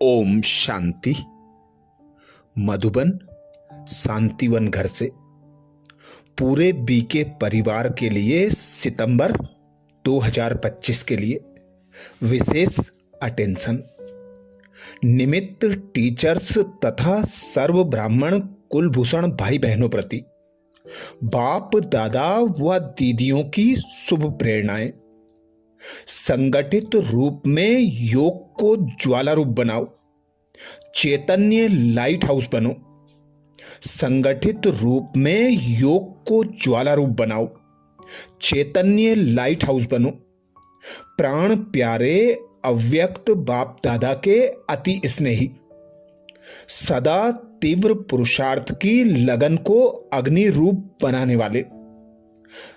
ओम शांति। मधुबन शांतिवन घर से पूरे बीके परिवार के लिए सितंबर 2025 के लिए विशेष अटेंशन। निमित्त टीचर्स तथा सर्व ब्राह्मण कुलभूषण भाई बहनों प्रति बाप दादा व दीदियों की शुभ प्रेरणाएं। संगठित रूप में योग को ज्वाला रूप बनाओ, चैतन्य लाइट हाउस बनो। संगठित रूप में योग को ज्वाला रूप बनाओ, चैतन्य लाइट हाउस बनो। प्राण प्यारे अव्यक्त बाप दादा के अति स्नेही, सदा तीव्र पुरुषार्थ की लगन को अग्नि रूप बनाने वाले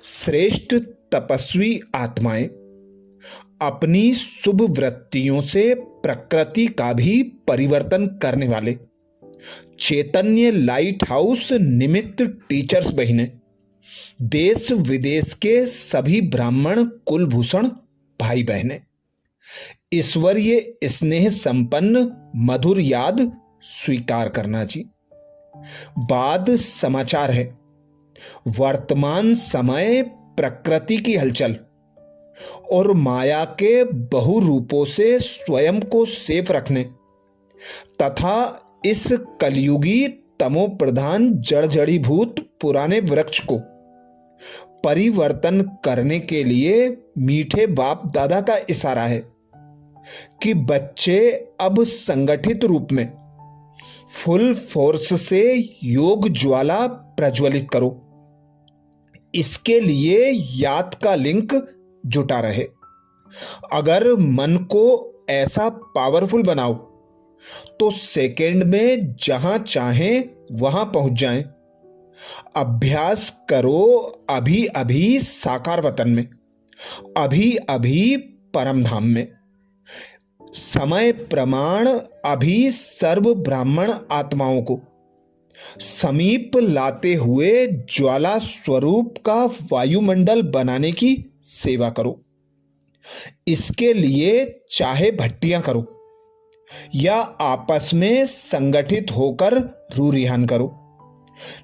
श्रेष्ठ तपस्वी आत्माएं, अपनी शुभ वृत्तियों से प्रकृति का भी परिवर्तन करने वाले चैतन्य लाइट हाउस निमित्त टीचर्स बहिनें, देश विदेश के सभी ब्राह्मण कुलभूषण भाई बहनें, ईश्वरीय स्नेह संपन्न मधुर याद स्वीकार करना जी। बाद समाचार है। वर्तमान समय प्रकृति की हलचल और माया के बहु रूपों से स्वयं को सेफ रखने तथा इस कलयुगी तमो प्रधान जड़ जड़ीभूत पुराने वृक्ष को परिवर्तन करने के लिए मीठे बाप दादा का इशारा है कि बच्चे अब संगठित रूप में फुल फोर्स से योग ज्वाला प्रज्वलित करो। इसके लिए याद का लिंक जुटा रहे। अगर मन को ऐसा पावरफुल बनाओ तो सेकंड में जहां चाहें वहां पहुंच जाएं। अभ्यास करो अभी अभी साकार वतन में, अभी अभी परम धाम में। समय प्रमाण अभी सर्व ब्राह्मण आत्माओं को समीप लाते हुए ज्वाला स्वरूप का वायुमंडल बनाने की सेवा करो। इसके लिए चाहे भट्टियां करो या आपस में संगठित होकर रूरिहान करो,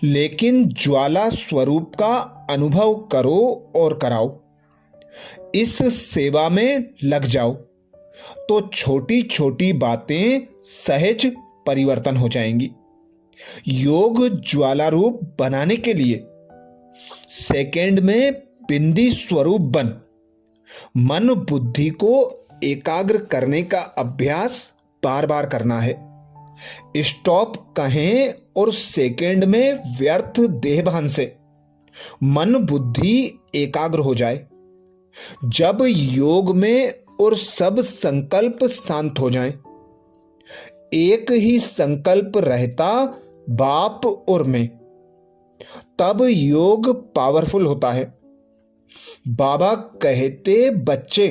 लेकिन ज्वाला स्वरूप का अनुभव करो और कराओ। इस सेवा में लग जाओ तो छोटी छोटी बातें सहज परिवर्तन हो जाएंगी। योग ज्वाला रूप बनाने के लिए सेकंड में बिंदी स्वरूप बन मन बुद्धि को एकाग्र करने का अभ्यास बार बार करना है। स्टॉप कहें और सेकंड में व्यर्थ देहभान से मन बुद्धि एकाग्र हो जाए। जब योग में और सब संकल्प शांत हो जाएं, एक ही संकल्प रहता बाप और मैं, तब योग पावरफुल होता है। बाबा कहते बच्चे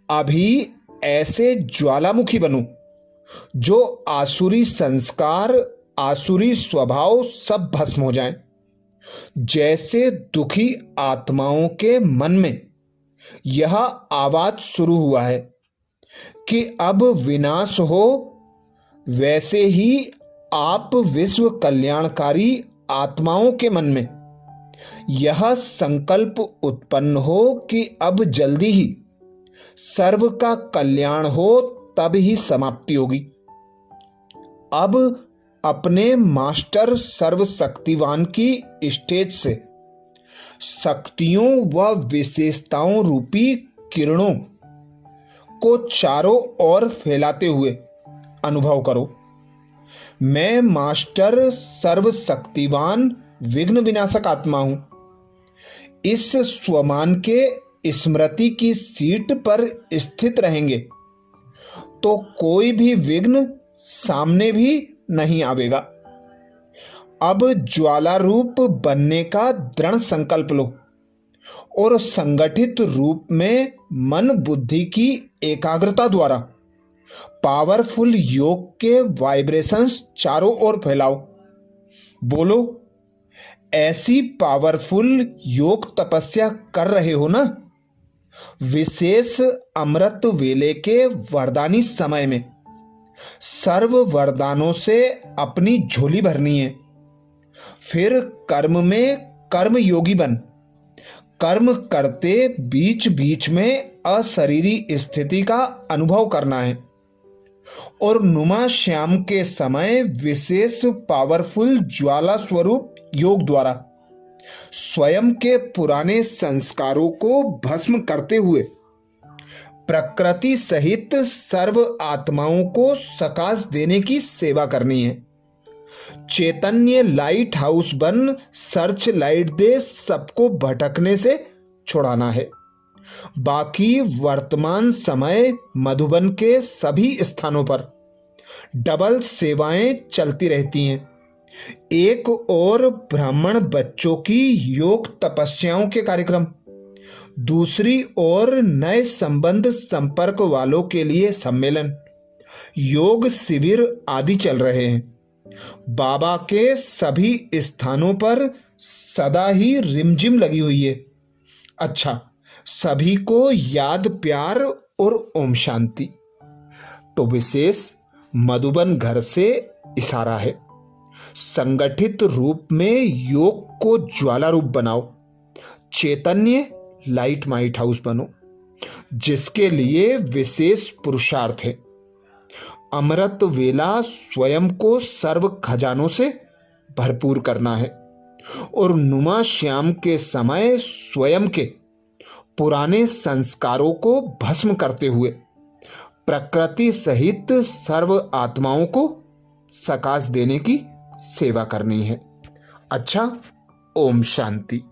अभी ऐसे ज्वालामुखी बनो जो आसुरी संस्कार आसुरी स्वभाव सब भस्म हो जाएं। जैसे दुखी आत्माओं के मन में यह आवाज शुरू हुआ है कि अब विनाश हो, वैसे ही आप विश्व कल्याणकारी आत्माओं के मन में यह संकल्प उत्पन्न हो कि अब जल्दी ही सर्व का कल्याण हो, तब ही समाप्ति होगी। अब अपने मास्टर सर्वशक्तिवान की स्टेज से शक्तियों व विशेषताओं रूपी किरणों को चारों ओर फैलाते हुए अनुभव करो। मैं मास्टर सर्वशक्तिवान विघ्न विनाशक आत्मा हूं। इस स्वमान के स्मृति की सीट पर स्थित रहेंगे तो कोई भी विघ्न सामने भी नहीं आवेगा। अब ज्वाला रूप बनने का दृढ़ संकल्प लो और संगठित रूप में मन बुद्धि की एकाग्रता द्वारा पावरफुल योग के वाइब्रेशंस चारों ओर फैलाओ। बोलो, ऐसी पावरफुल योग तपस्या कर रहे हो ना, विशेष अमृत वेले के वरदानी समय में सर्व वरदानों से अपनी झोली भरनी है। फिर कर्म में कर्म योगी बन। कर्म करते बीच बीच में अशरीरी स्थिति का अनुभव करना है और नुमा श्याम के समय विशेष पावरफुल ज्वाला स्वरूप योग द्वारा स्वयं के पुराने संस्कारों को भस्म करते हुए प्रकृति सहित सर्व आत्माओं को सकाश देने की सेवा करनी है। चैतन्य लाइट हाउस बन सर्च लाइट दे सबको भटकने से छुड़ाना है। बाकी वर्तमान समय मधुबन के सभी स्थानों पर डबल सेवाएं चलती रहती हैं। एक और ब्राह्मण बच्चों की योग तपस्याओं के कार्यक्रम, दूसरी ओर नए संबंध संपर्क वालों के लिए सम्मेलन, योग शिविर आदि चल रहे हैं। बाबा के सभी स्थानों पर सदा ही रिमझिम लगी हुई है। अच्छा, सभी को याद प्यार और ओम शांति। तो विशेष मधुबन घर से इशारा है। संगठित रूप में योग को ज्वाला रूप बनाओ। चैतन्य लाइट माइट हाउस बनो, जिसके लिए विशेष पुरुषार्थ है। अमृत वेला स्वयं को सर्व खजानों से भरपूर करना है और नुमा श्याम के समय स्वयं के पुराने संस्कारों को भस्म करते हुए प्रकृति सहित सर्व आत्माओं को सकाश देने की सेवा करनी है। अच्छा, ओम शांति।